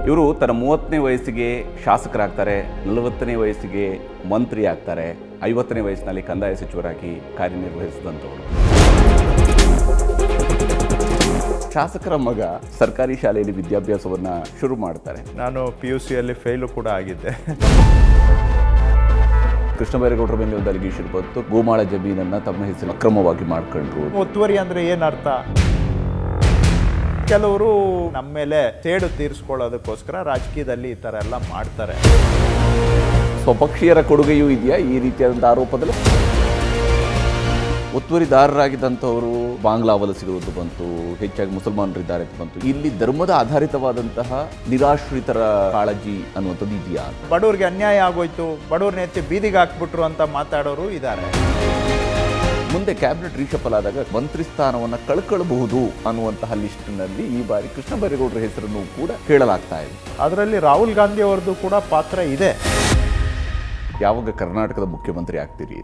ಇವರು ತನ್ನ 30ನೇ ವಯಸ್ಸಿಗೆ ಶಾಸಕರಾಗ್ತಾರೆ, 40ನೇ ವಯಸ್ಸಿಗೆ ಮಂತ್ರಿ ಆಗ್ತಾರೆ, 50ನೇ ವಯಸ್ಸಿನಲ್ಲಿ ಕಂದಾಯ ಸಚಿವರಾಗಿ ಕಾರ್ಯನಿರ್ವಹಿಸಿದಂಥವರು. ಶಾಸಕರ ಮಗ ಸರ್ಕಾರಿ ಶಾಲೆಯಲ್ಲಿ ವಿದ್ಯಾಭ್ಯಾಸವನ್ನು ಶುರು ಮಾಡ್ತಾರೆ. ನಾನು PUCಯಲ್ಲಿ ಫೇಲು ಕೂಡ ಆಗಿದ್ದೆ. ಕೃಷ್ಣ ಬೈರೇಗೌಡರ ಮೇಲೆ ಒಂದು ಅಲಿಗೇಷನ್ ಬಂತು, ಗೋಮಾಳ ಜಮೀನನ್ನು ತಮ್ಮ ಹೆಸರು ಅಕ್ರಮವಾಗಿ ಮಾಡ್ಕೊಂಡ್ರು. ಒತ್ತುವರಿ ಅಂದರೆ ಏನರ್ಥ? ಕೆಲವರು ನಮ್ಮ ಮೇಲೆ ಸೇಡು ತೀರಿಸ್ಕೊಳ್ಳೋದಕ್ಕೋಸ್ಕರ ರಾಜಕೀಯದಲ್ಲಿ ಈ ಥರ ಎಲ್ಲ ಮಾಡ್ತಾರೆ. ಸ್ವಪಕ್ಷೀಯರ ಕೊಡುಗೆಯೂ ಇದೆಯಾ ಈ ರೀತಿಯಾದಂಥ ಆರೋಪದಲ್ಲಿ? ಒತ್ತುವರಿದಾರರಾಗಿದ್ದಂಥವರು ಬಾಂಗ್ಲಾ ವಲಸಿಗರು ಬಂತು, ಹೆಚ್ಚಾಗಿ ಮುಸಲ್ಮಾನರಿದ್ದಾರೆ ಬಂತು. ಇಲ್ಲಿ ಧರ್ಮದ ಆಧಾರಿತವಾದಂತಹ ನಿರಾಶ್ರಿತರ ಕಾಳಜಿ ಅನ್ನುವಂಥದ್ದು ಇದೆಯಾ? ಬಡವ್ರಿಗೆ ಅನ್ಯಾಯ ಆಗೋಯ್ತು, ಬಡವ್ರನ್ನ ಎತ್ತಿ ಬೀದಿಗೆ ಹಾಕ್ಬಿಟ್ರು ಅಂತ ಮಾತಾಡೋರು ಇದ್ದಾರೆ. ಮುಂದೆ ಕ್ಯಾಬಿನೆಟ್ ರೀಶಫಲ್ ಆದಾಗ ಮಂತ್ರಿ ಸ್ಥಾನವನ್ನು ಕಳ್ಕೊಳ್ಬಹುದು ಅನ್ನುವಂತಹ ಲಿಸ್ಟ್ನಲ್ಲಿ ಈ ಬಾರಿ ಕೃಷ್ಣ ಬೈರೇಗೌಡರ ಹೆಸರನ್ನು ಕೂಡ ಹೇಳಲಾಗ್ತಾ ಇದೆ. ಅದರಲ್ಲಿ ರಾಹುಲ್ ಗಾಂಧಿ ಅವ್ರದ್ದು ಕೂಡ ಪಾತ್ರ ಇದೆ. ಯಾವಾಗ ಕರ್ನಾಟಕದ ಮುಖ್ಯಮಂತ್ರಿ ಆಗ್ತೀರಿ?